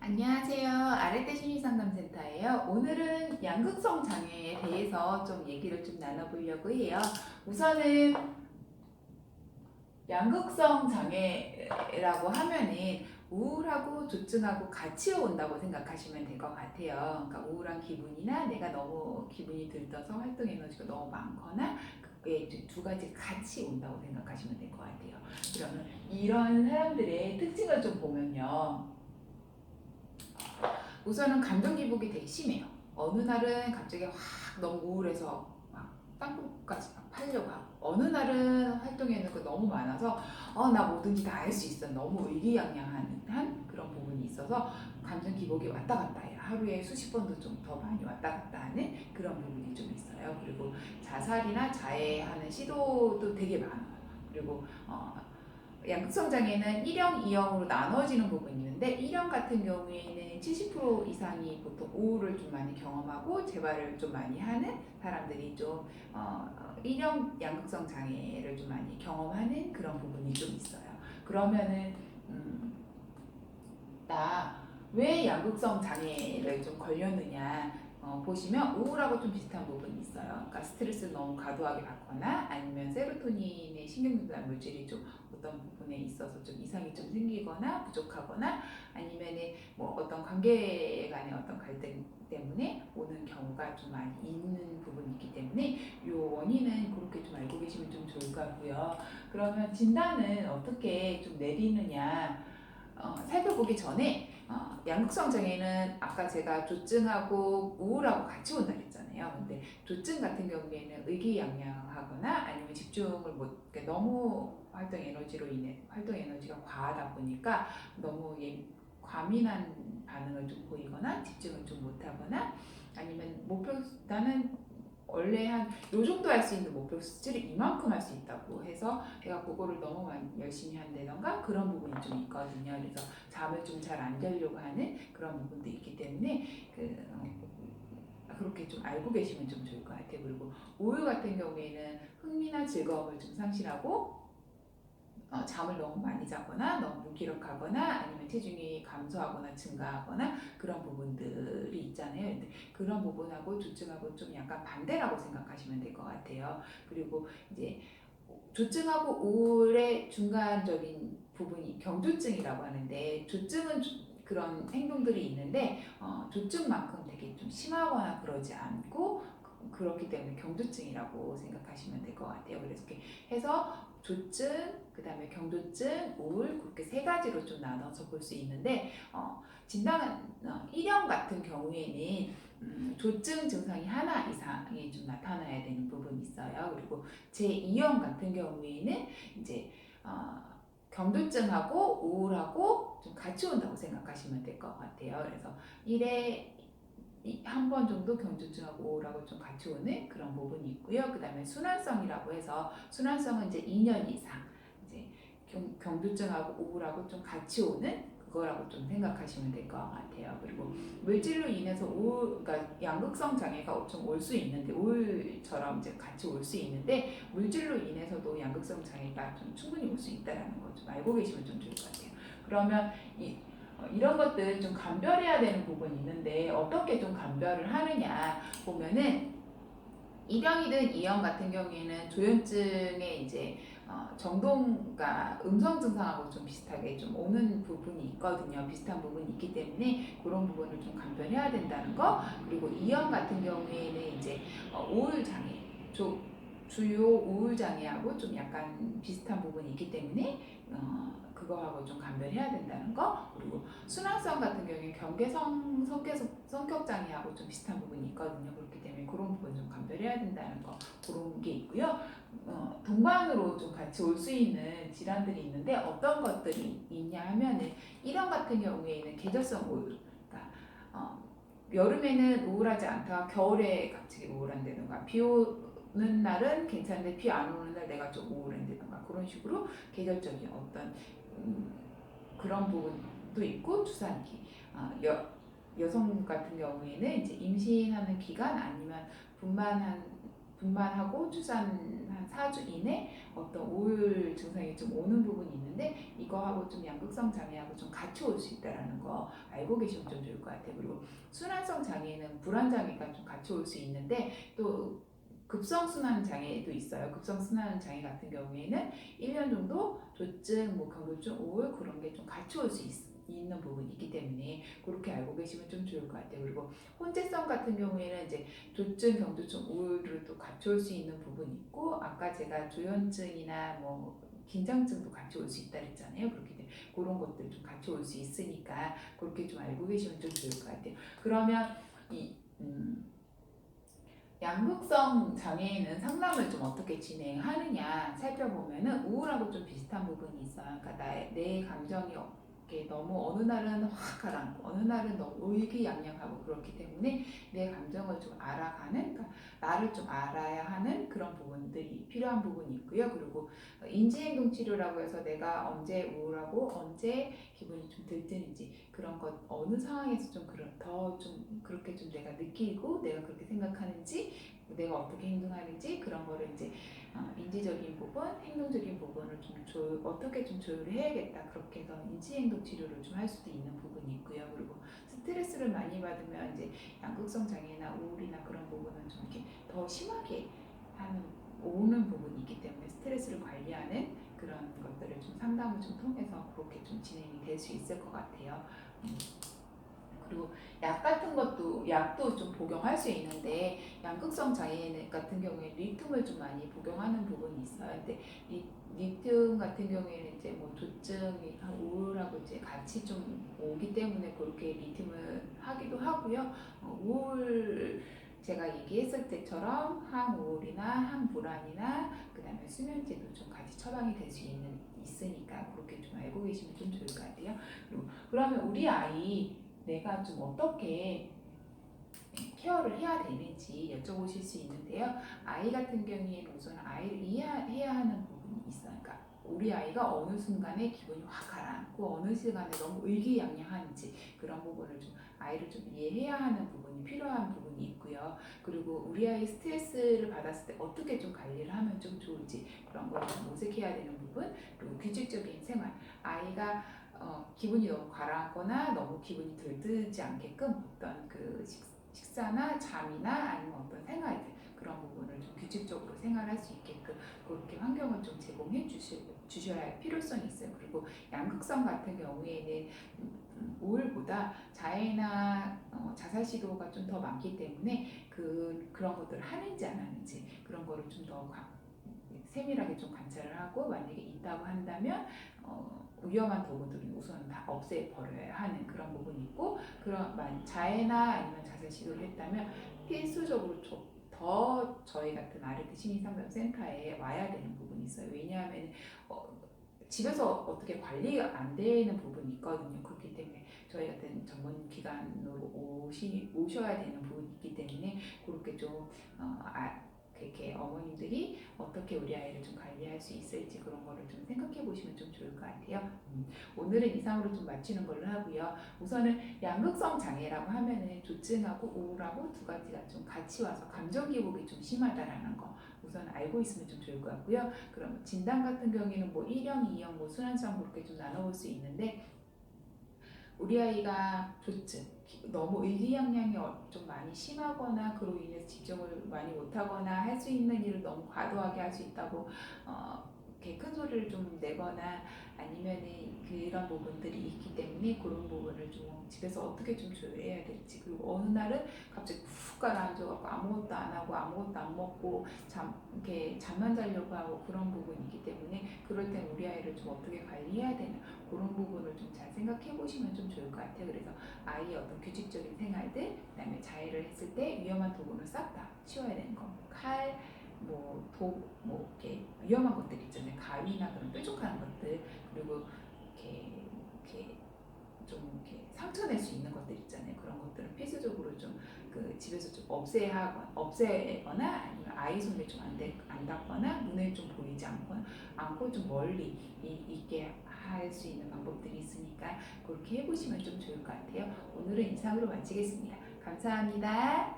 안녕하세요. 아랫대 심리상담센터예요. 오늘은 양극성 장애에 대해서 좀 얘기를 좀 나눠보려고 해요. 우선은 양극성 장애라고 하면은 우울하고 조증하고 같이 온다고 생각하시면 될 것 같아요. 그러니까 우울한 기분이나 내가 너무 기분이 들떠서 활동 에너지가 너무 많거나 그게 이제 두 가지 같이 온다고 생각하시면 될 것 같아요. 그러면 이런 사람들의 특징을 좀 보면요. 우선은 감정 기복이 되게 심해요. 어느 날은 갑자기 확 너무 우울해서 막 땅콩까지 막 팔려고 하고, 어느 날은 활동 에너지가 너무 많아서 나 뭐든지 다 할 수 있어, 너무 의기양양한 그런 부분이 있어서 감정 기복이 왔다 갔다 해요. 하루에 수십 번도 좀 더 많이 왔다 갔다 하는 그런 부분이 좀 있어요. 그리고 자살이나 자해하는 시도도 되게 많아요. 그리고 양극성 장애는 1형, 2형으로 나눠지는 부분이 있는데 1형 같은 경우에는 70% 이상이 보통 우울을 좀 많이 경험하고 재발을 좀 많이 하는 사람들이 좀 1형 양극성 장애를 좀 많이 경험하는 그런 부분이 좀 있어요. 그러면은 나 왜 양극성 장애를 좀 걸렸느냐 보시면 우울하고 좀 비슷한 부분이 있어요. 그러니까 스트레스를 너무 과도하게 받거나 아니면 세로토닌의 신경전달 물질이 좀 어떤 부분에 있어서 좀 이상이 좀 생기거나 부족하거나 아니면은 뭐 어떤 관계 간의 어떤 갈등 때문에 오는 경우가 좀 많이 있는 부분이 있기 때문에 이 원인은 그렇게 좀 알고 계시면 좀 좋을 것 같고요. 그러면 진단은 어떻게 좀 내리느냐 살펴보기 전에 양극성 장애는 아까 제가 조증하고 우울하고 같이 온다 그랬잖아요. 근데 조증 같은 경우에는 의기양양하거나 아니면 집중을 못, 그러니까 너무 활동 에너지가 과하다 보니까 너무 과민한 반응을 좀 보이거나 집중을 좀 못하거나 아니면 나는 원래 한 요 정도 할 수 있는 목표 수치를 이만큼 할 수 있다고 해서 내가 그거를 너무 많이 열심히 한다던가 그런 부분이 좀 있거든요. 그래서 잠을 좀 잘 안 자려고 하는 그런 부분도 있기 때문에 그렇게 좀 알고 계시면 좀 좋을 것 같아요. 그리고 우울 같은 경우에는 흥미나 즐거움을 좀 상실하고 잠을 너무 많이 자거나 너무 무기력하거나 아니면 체중이 감소하거나 증가하거나 그런 부분들이 있잖아요. 근데 그런 부분하고 조증하고 좀 약간 반대라고 생각하시면 될 것 같아요. 그리고 이제 조증하고 우울의 중간적인 부분이 경조증이라고 하는데 조증은 그런 행동들이 있는데 조증만큼 되게 좀 심하거나 그러지 않고 그렇기 때문에 경조증이라고 생각하시면 될 것 같아요. 그래서 이렇게 해서 조증, 그 다음에 경조증, 우울 그렇게 세 가지로 좀 나눠서 볼 수 있는데 진단은 1형 같은 경우에는 조증 증상이 하나 이상이 좀 나타나야 되는 부분이 있어요. 그리고 제2형 같은 경우에는 이제 경조증하고 우울하고 좀 같이 온다고 생각하시면 될 것 같아요. 그래서 1회 한 번 정도 경조증하고 우울하고 좀 같이 오는 그런 부분이 있고요. 그 다음에 순환성이라고 해서 순환성은 이제 2년 이상 이제 경조증하고 우울하고 좀 같이 오는 그거라고 좀 생각하시면 될 것 같아요. 그리고 물질로 인해서 그러니까 양극성 장애가 좀 올 수 있는데 우울처럼 이제 같이 올 수 있는데 물질로 인해서도 양극성 장애가 좀 충분히 올 수 있다라는 거 좀 알고 계시면 좀 좋을 것 같아요. 그러면 이런 것들 좀 감별해야 되는 부분이 있는데 어떻게 좀 감별을 하느냐 보면은 1형이든 2형 같은 경우에는 조현증의 이제 정도가 음성 증상하고 좀 비슷하게 좀 오는 부분이 있거든요. 비슷한 부분이 있기 때문에 그런 부분을 좀 감별해야 된다는 거. 그리고 2형 같은 경우에는 이제 우울 장애, 주요 우울 장애하고 좀 약간 비슷한 부분이 있기 때문에 그거하고 좀 감별해야 된다는 거. 그리고 순환성 같은 경우에 경계성 성격 장애하고 좀 비슷한 부분이 있거든요. 그렇기 때문에 그런 부분 좀 감별해야 된다는 거 그런 게 있고요. 동반으로 좀 같이 올 수 있는 질환들이 있는데 어떤 것들이 있냐 하면은 1형 같은 경우에는 계절성 우울, 그러니까 여름에는 우울하지 않다가 겨울에 갑자기 우울한다든가 비 오는 날은 괜찮은데 비 안 오는 날 내가 좀 우울한다든가 그런 식으로 계절적인 어떤 그런 부분도 있고 주산기 여성 같은 경우에는 이제 임신하는 기간 아니면 분만한 분만하고 출산 한 4주 이내 어떤 우울 증상이 좀 오는 부분이 있는데 이거하고 좀 양극성 장애하고 좀 같이 올 수 있다라는 거 알고 계시면 좀 좋을 것 같아요. 그리고 순환성 장애는 불안 장애가 좀 같이 올 수 있는데 또 급성순환 장애도 있어요. 급성순환 장애 같은 경우에는 1년 정도 조증, 뭐 경도증, 우울 그런 게 좀 같이 올 수 있는 부분이 있기 때문에 그렇게 알고 계시면 좀 좋을 것 같아요. 그리고 혼재성 같은 경우에는 이제 조증, 경도증, 우울을 또 같이 올 수 있는 부분이 있고 아까 제가 조현증이나 뭐 긴장증도 같이 올 수 있다 그랬잖아요. 그렇기 때문에 그런 것들 좀 같이 올 수 있으니까 그렇게 좀 알고 계시면 좀 좋을 것 같아요. 그러면 이 양극성 장애인은 상담을 좀 어떻게 진행하느냐 살펴보면은 우울하고 좀 비슷한 부분이 있어요. 그러니까 내 감정이 이렇게 너무 어느 날은 확 가라앉고 어느 날은 너무 의기양양하고 그렇기 때문에 내 감정을 좀 알아가는, 그러니까 나를 좀 알아야 하는 그런 부분들이 필요한 부분이 있고요. 그리고 인지행동 치료라고 해서 내가 언제 우울하고 언제 기분이 좀 들뜨는지 그런 것 어느 상황에서 좀 더 좀 그렇게 좀 내가 느끼고 내가 그렇게 생각하는지 내가 어떻게 행동하는지 그런 거를 이제 인지적인 부분, 행동적인 부분을 좀 어떻게 좀 조율을 해야겠다 그렇게 해서 인지행동 치료를 좀 할 수도 있는 부분이 있고요. 그리고 스트레스를 많이 받으면 이제 양극성 장애나 우울이나 그런 부분은 좀 이렇게 더 심하게 하는 오는 부분이 있기 때문에 스트레스를 관리하는 그런 것들을 좀 상담을 좀 통해서 그렇게 좀 진행이 될 수 있을 것 같아요. 그리고 약 같은 것도 약도 좀 복용할 수 있는데 양극성 장애 같은 경우에 리튬을 좀 많이 복용하는 부분이 있어요. 근데 리튬 같은 경우에는 이제 뭐 조증이 우울하고 이제 같이 좀 오기 때문에 그렇게 리튬을 하기도 하고요. 우울 제가 얘기했을 때처럼 항우울이나 항불안이나 그다음에 수면제도 좀 같이 처방이 될 수 있으니까 그렇게 좀 알고 계시면 좀 좋을 것 같아요. 그리고 그러면 우리 아이 내가 좀 어떻게 케어를 해야 되는지 여쭤보실 수 있는데요. 아이 같은 경우에는 우선 아이를 이해해야 하는 부분이 있어요. 그러니까 우리 아이가 어느 순간에 기분이 확 가라앉고 어느 시간에 너무 의기양양한지 그런 부분을 좀 아이를 좀 이해해야 하는 부분이 필요한 부분이 있고요. 그리고 우리 아이 스트레스를 받았을 때 어떻게 좀 관리를 하면 좀 좋을지 그런 걸 좀 모색해야 되는 부분, 그리고 규칙적인 생활, 아이가 기분이 너무 가라앉거나 너무 기분이 들뜨지 않게끔 어떤 그 식사나 잠이나 아니면 어떤 생활들 그런 부분을 좀 규칙적으로 생활할 수 있게끔 그렇게 환경을 좀 제공해 주셔야 할 필요성이 있어요. 그리고 양극성 같은 경우에는 우울보다 자해나 자살 시도가 좀 더 많기 때문에 그런 것들을 하는지 안 하는지 그런 거를 좀 더 세밀하게 좀 관찰을 하고 만약에 있다고 한다면 위험한 도구들은 우선 다 없애버려야 하는 그런 부분이 있고 그런 자해나 아니면 자살 시도를 했다면 필수적으로 더 저희 같은 아르트 심리상담센터에 와야 되는 부분이 있어요. 왜냐하면 집에서 어떻게 관리가 안 되는 부분이 있거든요. 그렇기 때문에 저희 같은 전문 기관으로 오셔야 되는 부분이 있기 때문에 그렇게 좀 그렇게 어머님들이 어떻게 우리 아이를 좀 관리할 수 있을지 그런 거를 좀 생각해 보시면 좀 좋을 것 같아요. 오늘은 이상으로 좀 마치는 걸로 하고요. 우선은 양극성 장애라고 하면은 조증하고 우울하고 두 가지가 좀 같이 와서 감정 기복이 좀 심하다라는 거 우선 알고 있으면 좀 좋을 것 같고요. 그럼 진단 같은 경우에는 뭐 1형, 2형, 뭐 순환성 그렇게 좀 나눠볼 수 있는데 우리 아이가 조증, 너무 의기양양이 좀 많이 심하거나 그로 인해서 집중을 많이 못하거나 할 수 있는 일을 너무 과도하게 할 수 있다고 이렇게 큰 소리를 좀 내거나 아니면은 그런 부분들이 있기 때문에 그런 부분을 좀 집에서 어떻게 좀 조율해야 될지, 그리고 어느 날은 갑자기 푹 가라앉아갖고 아무것도 안 하고 아무것도 안 먹고 이렇게 잠만 자려고 하고 그런 부분이 있기 때문에 그럴 땐 우리 아이를 좀 어떻게 관리해야 되나 그런 부분을 좀 잘 생각해 보시면 좀 좋을 것 같아요. 그래서 아이의 어떤 규칙적인 생활들, 그다음에 자해를 했을 때 위험한 도구는 싹 다 치워야 되는 거, 칼, 뭐 이렇게 위험한 것들 있잖아요. 가위나 그런 뾰족한 것들, 그리고 이렇게 좀 이렇게 상처 낼 수 있는 것들 있잖아요. 그런 것들은 필수적으로 좀 그 집에서 좀 없애거나 아니면 아이 손에 좀 안 닿거나 눈에 좀 보이지 않고 좀 멀리 있게 할 수 있는 방법들이 있으니까 그렇게 해보시면 좀 좋을 것 같아요. 오늘은 이상으로 마치겠습니다. 감사합니다.